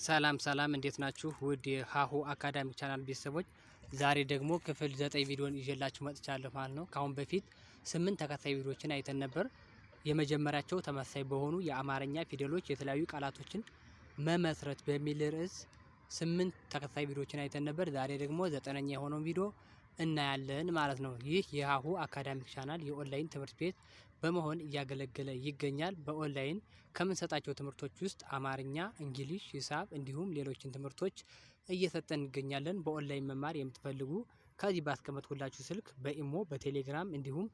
ሰላም እንዴት ናችሁ? ውድ የሀሁ አካዳሚክ ቻናል ቤተሰቦች ዛሬ ደግሞ ክፍል 9 ቪዲዮን ይዤላችሁ መጥቻለሁ ማለት ነው። ካሁን በፊት 8 ተከታታይ ቪዲዮዎችን አይተን ነበር። የመጀመሪያቸው ተመሳሳይ በሆኑ የአማርኛ ፊደሎች የተለያዩ ቃላቶችን መመስረት በሚል ርዕስ 8 ተከታታይ ቪዲዮዎችን አይተን ነበር። ዛሬ ደግሞ 9ኛ የሆነውን ቪዲዮ እናያለን ማለት ነው። ይህ የሀሁ አካዳሚክ ቻናል የኦንላይን ትምህርት ቤት በመሆን እያገለገለ ይገኛል። በኦንላይን ከምንሰጣቸው ትምህርቶች ውስጥ አማርኛ፣ እንግሊሽ፣ ሂሳብ እንዲሁም ሌሎችን ትምህርቶች እየሰጠን እንገኛለን። በኦንላይን መማር የምትፈልጉ ከዚህ ባስቀመጥኩላችሁ ስልክ በኢሞ፣ በቴሌግራም እንዲሁም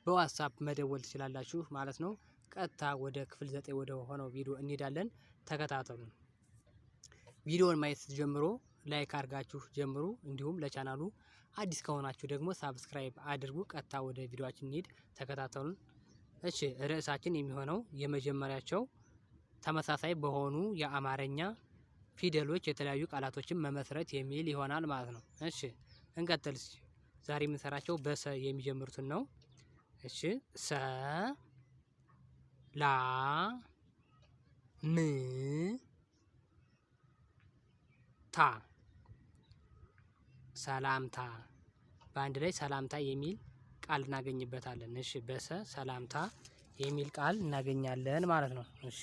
በዋትስአፕ መደወል ትችላላችሁ ማለት ነው። ቀጥታ ወደ ክፍል 9 ወደ ሆነው ቪዲዮ እንሄዳለን። ተከታተሉ። ቪዲዮውን ማየት ጀምሮ ላይክ አድርጋችሁ ጀምሩ። እንዲሁም ለቻናሉ አዲስ ከሆናችሁ ደግሞ ሳብስክራይብ አድርጉ። ቀጥታ ወደ ቪዲዮአችን እንሂድ። ተከታተሉን። እሺ ርዕሳችን የሚሆነው የመጀመሪያቸው ተመሳሳይ በሆኑ የአማርኛ ፊደሎች የተለያዩ ቃላቶችን መመስረት የሚል ይሆናል ማለት ነው። እሺ እንቀጥል። ዛሬ የምንሰራቸው በሰ የሚጀምሩትን ነው። እሺ ሰ ላ ም ታ ሰላምታ። በአንድ ላይ ሰላምታ የሚል ቃል እናገኝበታለን። እሺ በሰ ሰላምታ የሚል ቃል እናገኛለን ማለት ነው። እሺ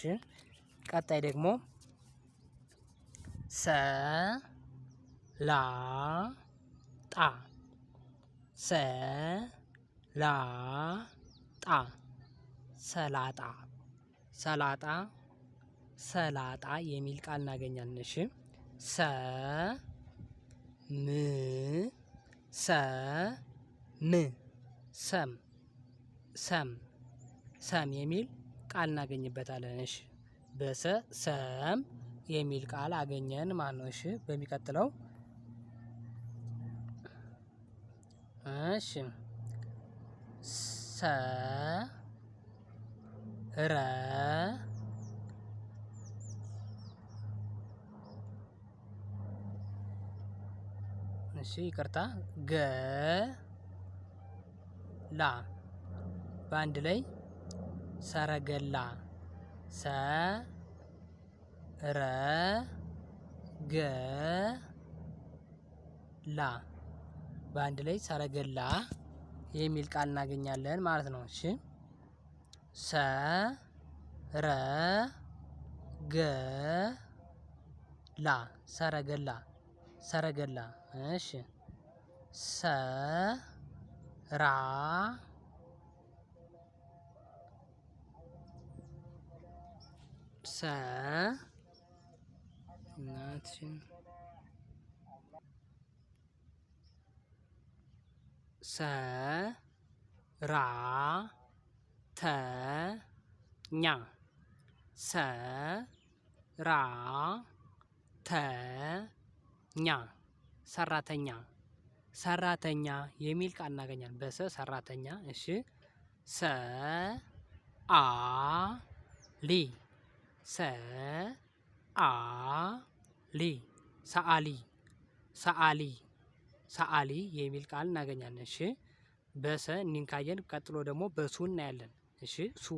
ቀጣይ ደግሞ ሰ ላ ጣ ሰ ላ ጣ ሰላጣ ሰላጣ ሰላጣ የሚል ቃል እናገኛለን። እሺ ሰ ም ሰ ም ሰም ሰም ሰም የሚል ቃል እናገኝበታለን። እሺ በሰ ሰም የሚል ቃል አገኘን ማለት ነው። እሺ በሚቀጥለው እሺ ሰ ረ እሺ ይቅርታ ገ ላ በአንድ ላይ ሰረገላ ሰ ረ ገ ላ በአንድ ላይ ሰረገላ የሚል ቃል እናገኛለን ማለት ነው። እሺ ሰ ረ ገ ላ ሰረገላ ሰረገላ። እሺ ሰ ራ ሰ ሰ ራ ተ ኛ ሰ ራ ተ ኛ ሰራተኛ ሰራተኛ የሚል ቃል እናገኛለን። በሰ ሰራተኛ። እሺ ሰ አ ሊ ሰ አ ሊ ሰአሊ ሰአሊ ሰአሊ የሚል ቃል እናገኛለን። እሺ በሰ እኒን ካየን ቀጥሎ ደግሞ በሱ እናያለን። እሺ ሱ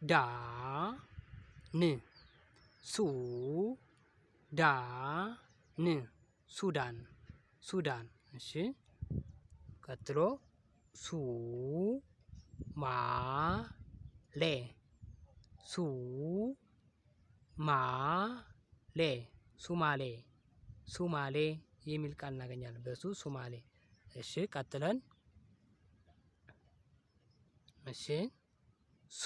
ዳ ን ሱ ዳ ን ሱዳን ሱዳን። እሺ ቀጥሎ ሱ ማ ሌ ሱ ማ ሌ ሱማሌ ሱማሌ የሚል ቃል እናገኛለን። በሱ ሱማሌ። እሺ ቀጥለን እሺ ሱ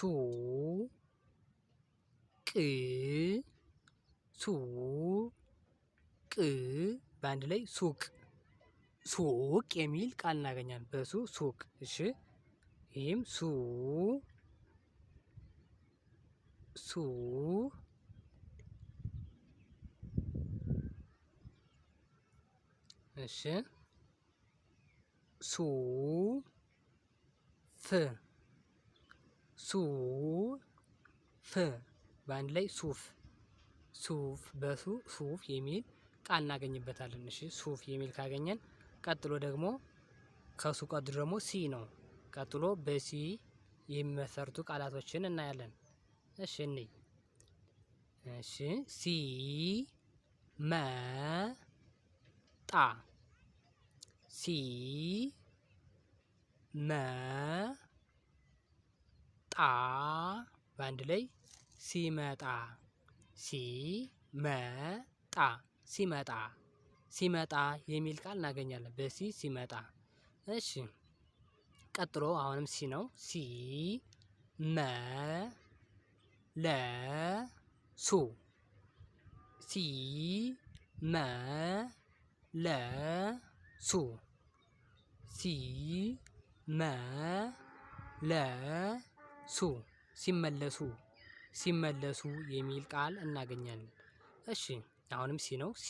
ቅ ሱ ቅ በአንድ ላይ ሱቅ ሱቅ የሚል ቃል እናገኛለን። በሱ ሱቅ። እሺ ይህም ሱ ሱ እሺ ሱ ፍ ሱ ፍ በአንድ ላይ ሱፍ ሱፍ በሱ ሱፍ የሚል ቃል እናገኝበታለን። እሺ ሱፍ የሚል ካገኘን ቀጥሎ ደግሞ ከሱ ቀጥሎ ደግሞ ሲ ነው። ቀጥሎ በሲ የሚመሰርቱ ቃላቶችን እናያለን። እሺ እንይ እሺ ሲ መ ጣ ሲ መ ጣ በአንድ ላይ ሲመጣ ሲመጣ ሲመጣ ሲመጣ የሚል ቃል እናገኛለን። በሲ ሲመጣ። እሺ ቀጥሎ አሁንም ሲ ነው። ሲ መ ለ ሱ ሲ መ ለ ሱ ሲ መ ለ ሱ ሲመለሱ ሲመለሱ የሚል ቃል እናገኛለን። እሺ አሁንም ሲ ነው። ሲ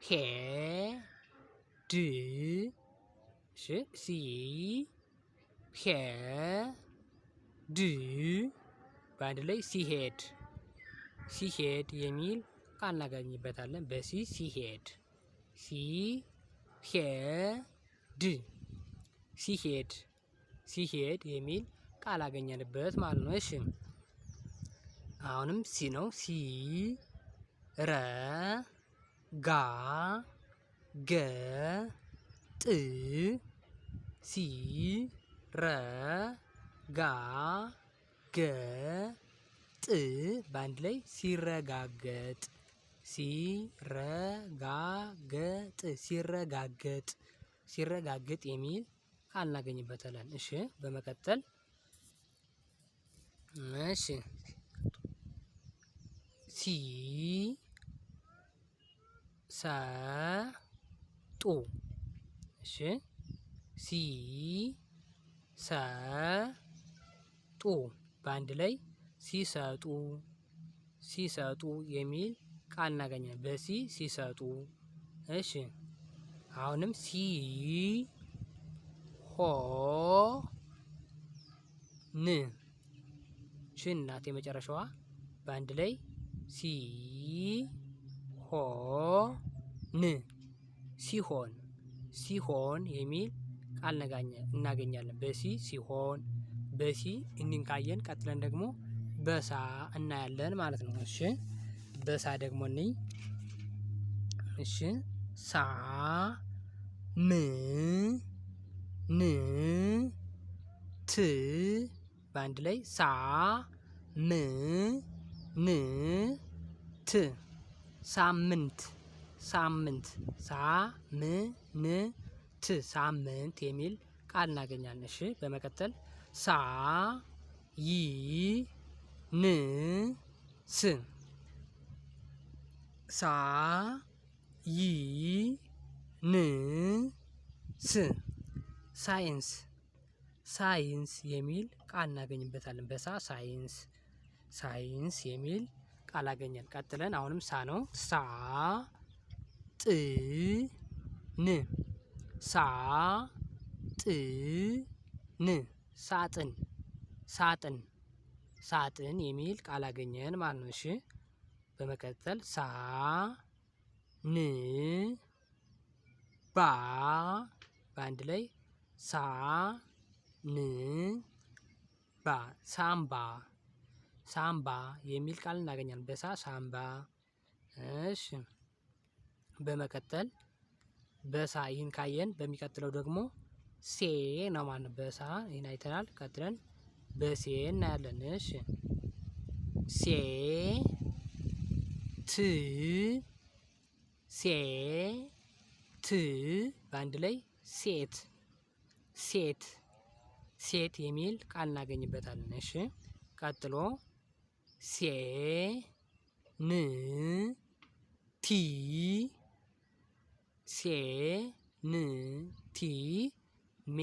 ሄ ድ እሺ ሲ ሄ ድ በአንድ ላይ ሲሄድ ሲሄድ የሚል ቃል እናገኝበታለን። በሲ ሲሄድ ሲ ሄ ድ ሲሄድ ሲሄድ የሚል ቃል አገኘንበት ማለት ነው። እሺ አሁንም ሲ ነው። ሲ ረ ጋ ገ ጥ ሲ ረ ጋ ገ ጥ በአንድ ላይ ሲረጋገጥ ሲረጋገጥ ሲረጋገጥ ሲረጋገጥ የሚል ቃል እናገኝበታለን። እሺ በመቀጠል እሺ ሲ ሰ ጡ እሺ ሲ ሰ ጡ በአንድ ላይ ሲሰጡ ሲሰጡ የሚል ቃል እናገኛለን። በሲ ሲሰጡ። እሺ አሁንም ሲ ሆ ን ችን ናት የመጨረሻዋ። በአንድ ላይ ሲ ሆ ን ሲሆን ሲሆን የሚል ቃል እናገኛለን። በሲ ሲሆን በሲ እንዲን ካየን ቀጥለን ደግሞ በሳ እናያለን ማለት ነው። እሺ በሳ ደግሞ እንይ። እሺ ሳ ም ን ት በአንድ ላይ ሳ ም ን ት ሳምንት ሳምንት ሳ ም ን ት ሳምንት የሚል ቃል እናገኛለን። እሺ በመቀጠል ሳ ይ ን ስ ሳ ይ ን ስ ሳይንስ ሳይንስ የሚል ቃል እናገኝበታለን። በሳ ሳይንስ ሳይንስ የሚል ቃል አገኘን። ቀጥለን አሁንም ሳ ነው። ሳ ጥ ን ሳ ጥ ን ሳጥን ሳጥን ሳጥን የሚል ቃል አገኘን ማለት ነው። እሺ በመቀጠል ሳ ን ባ በአንድ ላይ ሳ ን ባ ሳምባ ሳምባ የሚል ቃል እናገኛለን። በሳ ሳምባ። እሺ በመቀጠል በሳ ይህን ካየን በሚቀጥለው ደግሞ ሴ ነው ማለት ነው። በሳ ይህን አይተናል። ቀጥለን በሴ እናያለን። እሺ ሴ ት ሴ ት በአንድ ላይ ሴት ሴት ሴት የሚል ቃል እናገኝበታለን። እሺ ቀጥሎ ሴ ን ቲ ሴ ን ቲ ሜ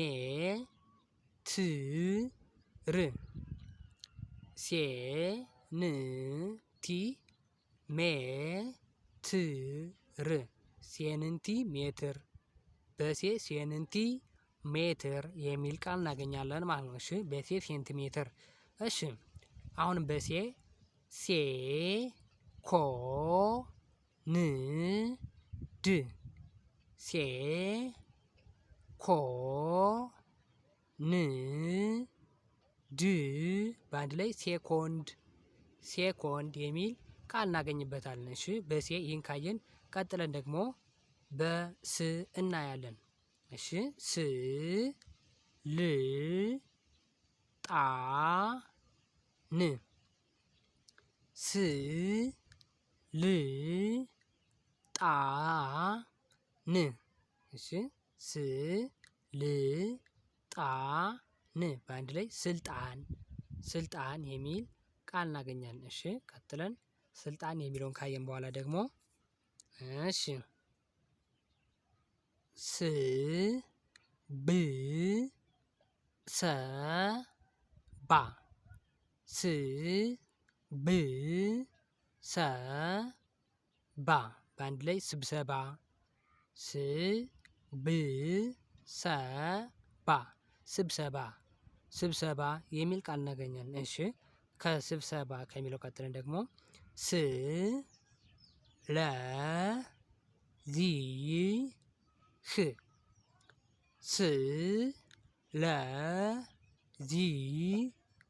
ት ር ሴ ን ቲ ሜ ት ር ሴንቲ ሜትር በሴ ሴንቲ ሜትር የሚል ቃል እናገኛለን ማለት ነው። እሺ በሴ ሴንቲሜትር። እሺ አሁንም በሴ ሴ ኮ ን ድ ሴ ኮ ን ድ በአንድ ላይ ሴኮንድ ሴኮንድ የሚል ቃል እናገኝበታለን። እሺ በሴ ይህን ካየን ቀጥለን ደግሞ በስ እናያለን። እሺ ስ ል ጣ ን ስ ል ጣ ን እሺ ስ ል ጣ ን በአንድ ላይ ስልጣን ስልጣን የሚል ቃል እናገኛለን። እሺ ቀጥለን ስልጣን የሚለውን ካየን በኋላ ደግሞ እሺ ስ ብ ሰ ባ ስ ብ ሰ ባ በአንድ ላይ ስብሰባ ስ ብ ሰ ባ ስብሰባ ስብሰባ የሚል ቃል እናገኛለን። እሺ ከስብሰባ ከሚለው ቀጥለን ደግሞ ስ ለ ዚ ህ ስ ለ ዚ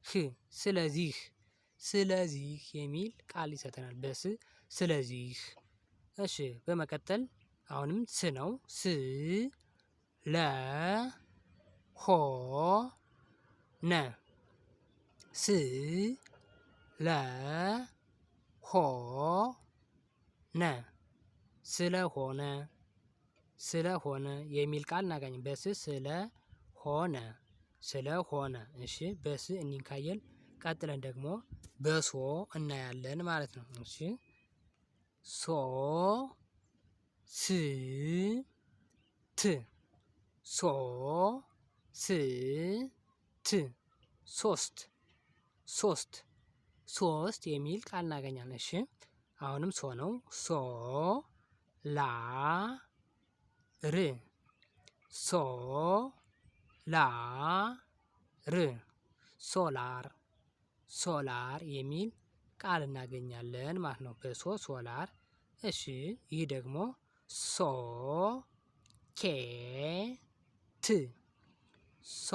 ህ ስለዚህ ስለዚህ የሚል ቃል ይሰጠናል። በስ ስለዚህ። እሺ በመቀጠል አሁንም ስ ነው። ስ ለ ሆ ነ ስ ለ ሆ ነ ስለሆነ ስለሆነ የሚል ቃል እናገኛለን። በስ ስለሆነ ስለሆነ። እሺ በስ እኒን ካየን ቀጥለን ደግሞ በሶ እናያለን ማለት ነው። እሺ ሶ ስ ት ሶ ስ ት ሶስት ሶስት ሶስት የሚል ቃል እናገኛለን። እሺ አሁንም ሶ ነው። ሶ ላ ር ሶ ላ ር ሶላር ሶላር የሚል ቃል እናገኛለን ማለት ነው። በሶ ሶላር። እሺ ይህ ደግሞ ሶ ኬ ት ሶ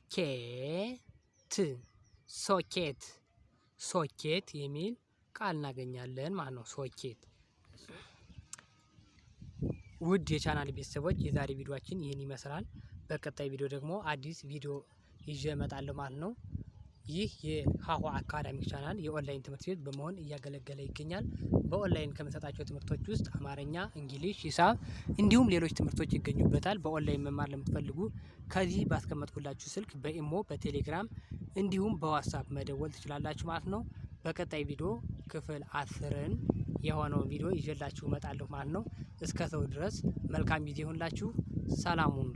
ኬ ት ሶኬት ሶኬት የሚል ቃል እናገኛለን ማለት ነው። ሶኬት። ውድ የቻናል ቤተሰቦች የዛሬ ቪዲዮአችን ይህን ይመስላል። በቀጣይ ቪዲዮ ደግሞ አዲስ ቪዲዮ ይዤ እመጣለሁ ማለት ነው። ይህ የሀሁ አካዳሚክ ቻናል የኦንላይን ትምህርት ቤት በመሆን እያገለገለ ይገኛል። በኦንላይን ከምንሰጣቸው ትምህርቶች ውስጥ አማርኛ፣ እንግሊሽ፣ ሂሳብ እንዲሁም ሌሎች ትምህርቶች ይገኙበታል። በኦንላይን መማር ለምትፈልጉ ከዚህ ባስቀመጥኩላችሁ ስልክ በኢሞ፣ በቴሌግራም እንዲሁም በዋትስአፕ መደወል ትችላላችሁ ማለት ነው። በቀጣይ ቪዲዮ ክፍል 10ን የሆነውን ቪዲዮ ይዤላችሁ እመጣለሁ ማለት ነው። እስከዛው ድረስ መልካም ጊዜ ይሁንላችሁ። ሰላም ሁኑ።